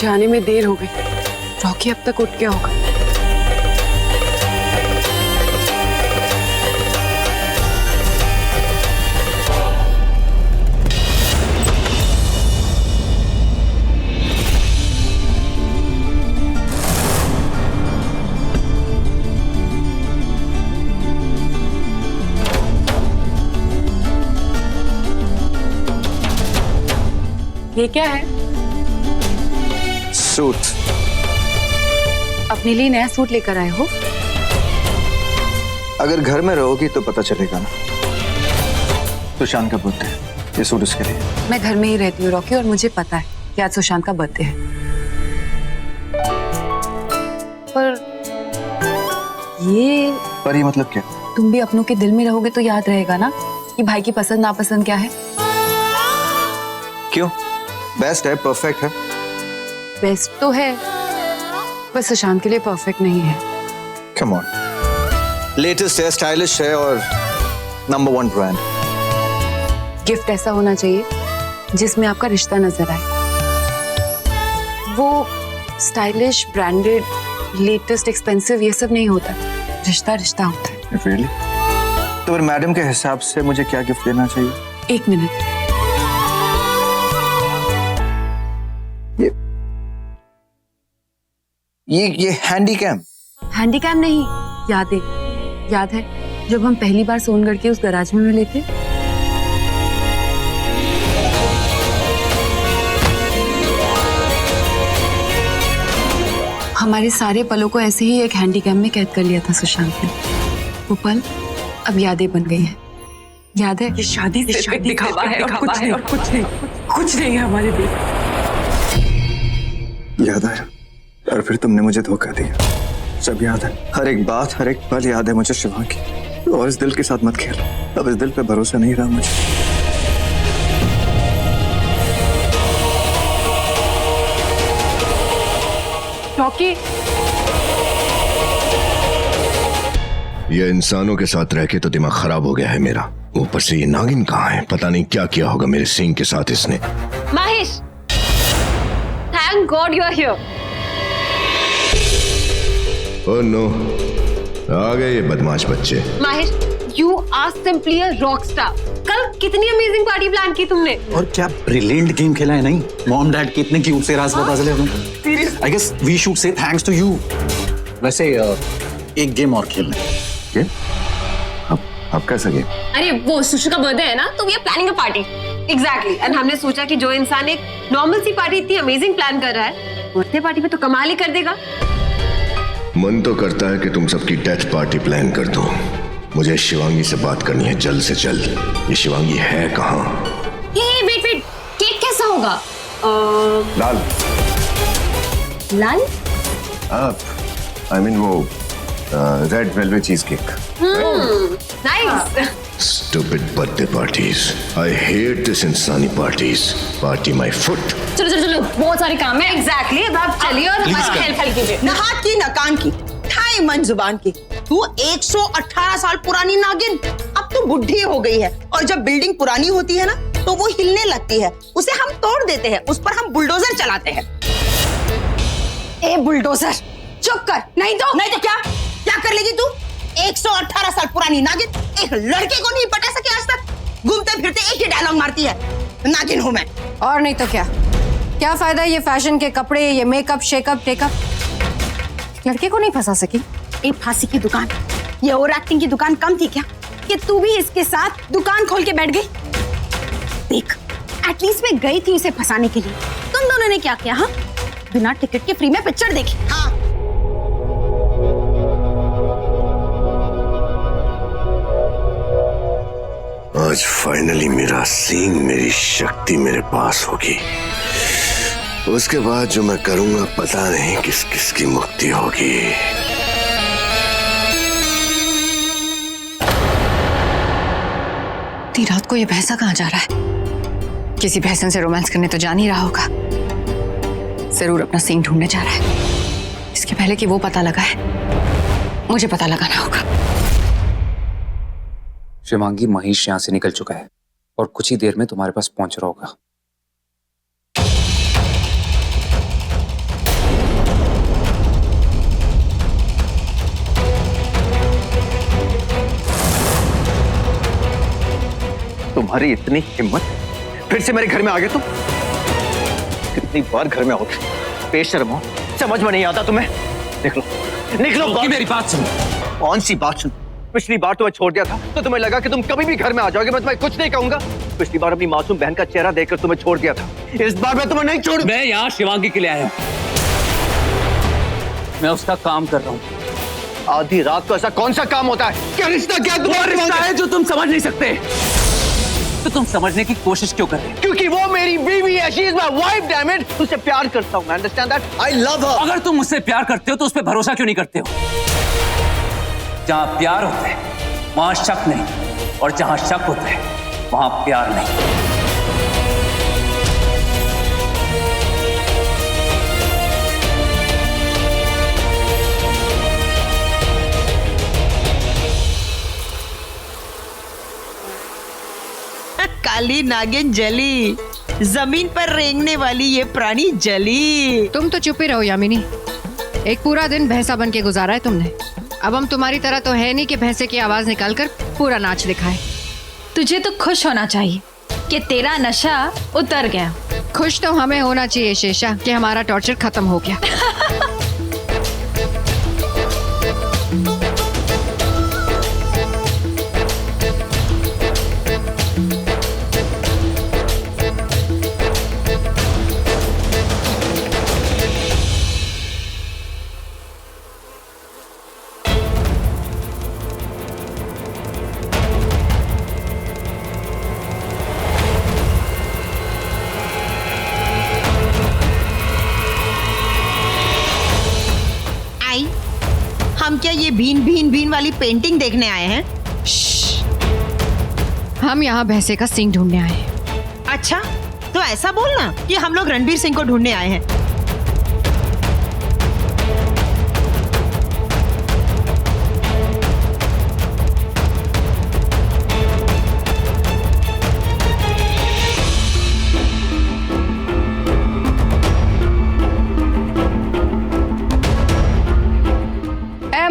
मुझे आने में देर हो गई। रॉकी अब तक उठ गया होगा। ये क्या है? सूट। अपने लिए नया सूट लेकर आए हो? अगर घर में रहोगी तो पता चलेगा ना। सुशांत का बर्थडे है, ये सूट उसके लिए। मैं घर में ही रहती हूँ रॉकी, और मुझे पता है कि आज सुशांत का बर्थडे है। पर ये मतलब क्या? तुम भी अपनों के दिल में रहोगे तो याद रहेगा ना कि भाई की पसंद नापसंद क्या है। क्यों? बेस्ट है, परफेक्ट है। बेस्ट तो है, पर सुशांत के लिए परफेक्ट नहीं है। कम ऑन, लेटेस्ट है, स्टाइलिश है और नंबर 1 ब्रांड। गिफ्ट ऐसा होना चाहिए जिसमें आपका रिश्ता नजर आए। वो स्टाइलिश, ब्रांडेड, लेटेस्ट, एक्सपेंसिव ये सब नहीं होता। रिश्ता रिश्ता होता है। Really? तो फिर मैडम के हिसाब से मुझे क्या गिफ्ट देना चाहिए? 1 मिनट। ये हैंडी कैम। हैंडी कैम नहीं, याद है जब हम पहली बार सोनगढ़ के उस गैराज में मिले थे। हमारे सारे पलों को ऐसे ही एक हैंडी कैम में कैद कर लिया था सुशांत ने। वो पल अब यादें बन गई हैं। याद है? ये शादी दिखावा है और कुछ नहीं है हमारे बीच। याद है, और फिर तुमने मुझे धोखा दिया। सब याद है, हर एक बात, हर एक पल याद है मुझे शिवांगी। और इस दिल के साथ मत खेलो, अब इस दिल पे भरोसा नहीं रहा मुझे। रॉकी, ये इंसानों के साथ रह के तो दिमाग खराब हो गया है मेरा। ऊपर से ये नागिन कहाँ है? पता नहीं क्या किया होगा मेरे सिंह के साथ इसने। Mahesh, thank God you are here. Oh no, आ गए ये बदमाश बच्चे। Mahesh, you are simply a rock star. कल कितनी अमेजिंग पार्टी प्लान की तुमने। और क्या ब्रिलियंट गेम खेला है। नहीं, मॉम डैड के इतने क्यूट से राज बता चले हमें। I guess we should say thanks to you. वैसे एक गेम और खेलना है। गेम? अब कैसा गेम? अरे वो सुशु का बर्थडे है ना, तो we are planning a party. Exactly, and हमने सोचा कि जो इंसान एक नॉर्मल सी पार्टी इतनी अमेजिंग प्लान कर रहा है, बर्थडे पार्टी में तो कमाल ही कर देगा। मन तो करता है कि तुम सबकी डेथ पार्टी प्लान कर दो। मुझे शिवांगी से बात करनी है जल्द से जल्द। ये शिवांगी है कहाँ? ये वेट, केक कैसा होगा? लाल। लाल? आई मीन वो red velvet cheese cake. Nice. Stupid birthday parties. I hate this इंसानी parties. Party my foot. चलो, बहुत सारे काम है। एग्जैक्टली, अब आप चलिए और हमारी हेल्प कीजिए। न हाथ की न कान की, ठाई मन जुबान की। तू 118 साल पुरानी नागिन, अब तो बुढ़ी हो गई है। और जब बिल्डिंग पुरानी होती है ना, तो वो हिलने लगती है। उसे हम तोड़ देते हैं, उस पर हम बुलडोजर चलाते हैं। ए बुलडोजर, चुप कर। नहीं तो क्या कर लेगी तू? 118 साल पुरानी नागिन एक लड़के को नहीं पटा सके आज तक। घूमते फिरते एक ही डायलॉग मारती है, नागिन हूं मैं। और नहीं तो क्या फायदा ये फैशन के कपड़े, ये मेकअप, शेकअप, टेकअप। लड़के को नहीं फंसा सकी। एक फांसी की दुकान, ये और एक्टिंग की दुकान कम थी क्या कि तू भी इसके साथ दुकान खोल के बैठ गई? देख, एटलीस्ट मैं गई थी उसे फंसाने के लिए। तुम दोनों ने क्या किया? हाँ, बिना टिकट के फ्री में पिक्चर देखी। हाँ, आज फाइनली मेरा सींग, मेरी शक्ति मेरे पास होगी। उसके बाद जो मैं करूंगा पता नहीं किस किस की मुक्ति होगी। इतनी रात को ये भैंसा कहाँ जा रहा है? किसी भैंसन से रोमांस करने तो जा नहीं रहा होगा। जरूर अपना सीन ढूंढने जा रहा है। इसके पहले कि वो पता लगा है, मुझे पता लगाना होगा। शिवांगी, महेश यहाँ से निकल चुका है और कुछ ही देर में तुम्हारे पास पहुंच रहा होगा। तुम्हारी इतनी हिम्मत, फिर से मेरे घर में आ गए तुम? कितनी बार घर में आओगे? बेशर्म हो, समझ में नहीं आता तुम्हें? निकलो निकलो। मेरी बात सुनो। कौन सी बात सुन? पिछली बार तुम्हें छोड़ दिया था तो तुम्हें लगा कि तुम कभी भी घर में आ जाओगे, मैं तुम्हें कुछ नहीं कहूंगा। पिछली बार अपनी मासूम बहन का चेहरा देखकर तुम्हें छोड़ दिया था, इस बार मैं तुम्हें नहीं छोड़। मैं यहाँ शिवांगी के लिए आया हूँ, मैं उसका काम कर रहा हूँ। आधी रात को ऐसा कौन सा काम होता है? क्या रिश्ता, क्या तुम्हारा रिश्ता है जो तुम समझ नहीं सकते, तो तुम समझने की कोशिश क्यों कर रहे हो? क्योंकि वो मेरी बीवी है, she is my wife, damn it. उससे प्यार करता हूं, अंडरस्टैंड दैट, आई लव हर। अगर तुम मुझसे प्यार करते हो तो उस पर भरोसा क्यों नहीं करते हो? जहां प्यार होता है वहां शक नहीं, और जहां शक होता है वहां प्यार नहीं। काली नागिन जली, जमीन पर रेंगने वाली ये प्राणी जली। तुम तो चुप ही रहो यामिनी, एक पूरा दिन भैंसा बन के गुजारा है तुमने। अब हम तुम्हारी तरह तो है नहीं कि भैंसे की आवाज निकालकर पूरा नाच दिखाए। तुझे तो खुश होना चाहिए कि तेरा नशा उतर गया। खुश तो हमें होना चाहिए शेषा कि हमारा टॉर्चर खत्म हो गया। हम क्या ये भीन भीन भीन वाली पेंटिंग देखने आए हैं? हम यहाँ भैंसे का सींग ढूंढने आए हैं। अच्छा, तो ऐसा बोलना कि हम लोग रणबीर सिंह को ढूंढने आए हैं।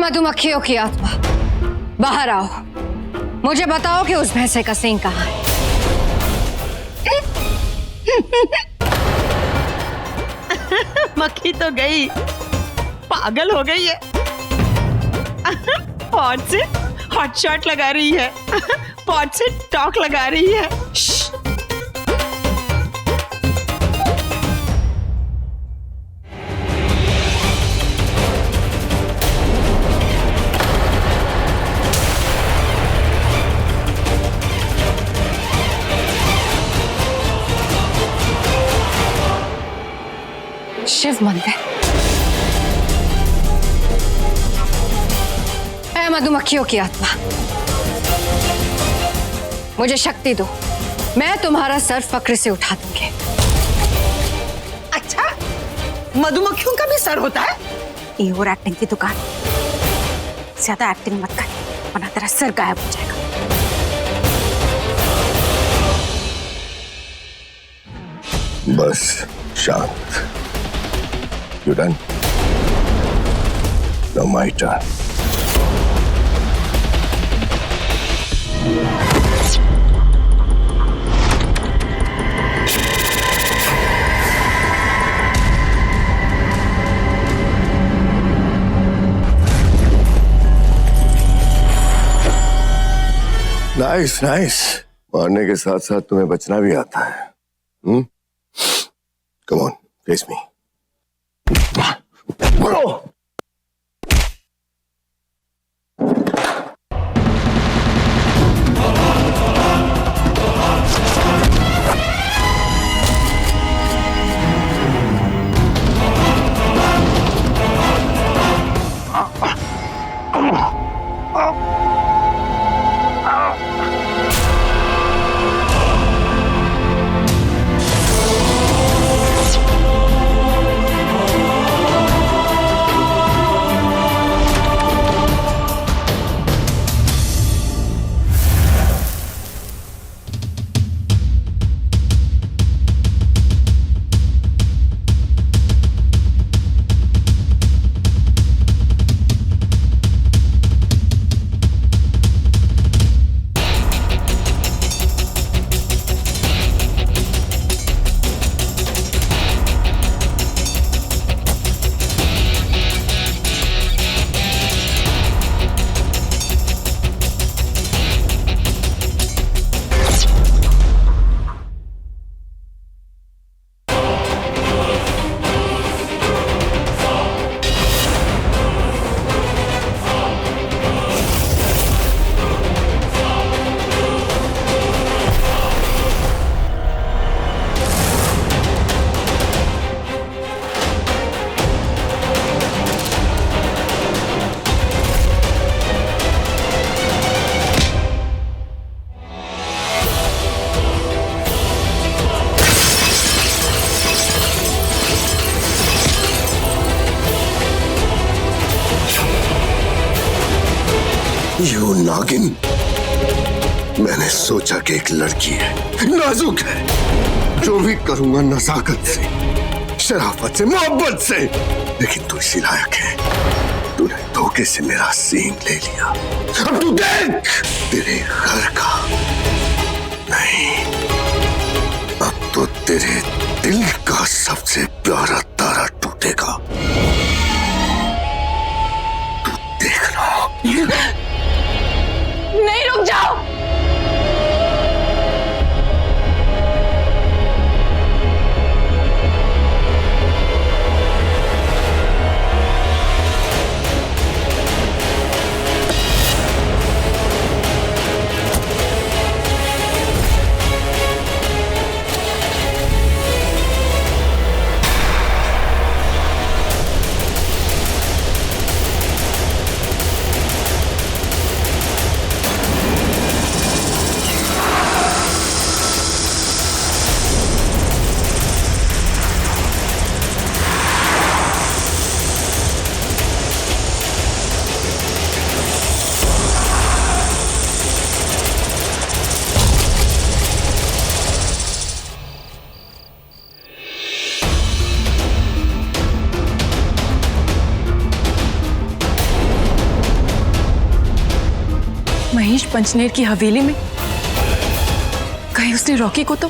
मधुमक्खियों की आत्मा, बाहर आओ, मुझे बताओ कि उस भैंसे का सींग कहाँ है। मक्खी तो गई, पागल हो गई है। पॉट से हॉट शॉट लगा रही है, पॉट से टॉक लगा रही है। शिव मंदिर। ऐ मधुमक्खियों की आत्मा, मुझे शक्ति दो, मैं तुम्हारा सर फक्र से उठा दूंगी। अच्छा, मधुमक्खियों का भी सर होता है? ये और एक्टिंग की दुकान, ज्यादा एक्टिंग मत कर वरना तेरा सर गायब हो जाएगा। बस शांत। You done? Now my turn. Nice nice, मारने के साथ साथ तुम्हें बचना भी आता है। Come on, face me. You नागिन, मैंने सोचा कि एक लड़की है, नाजुक है, जो भी करूंगा नजाकत से, शराफत से, मोहब्बत से। लेकिन तू इसी लायक है, तूने धोखे से मेरा सींग ले लिया। अब तू देख, तेरे घर का नहीं, अब तो तेरे दिल का सबसे प्यारा तारा टूटेगा। तू देखना। नहीं, रुक जाओ। महेश पंचनेर की हवेली में, कहीं उसने रॉकी को तो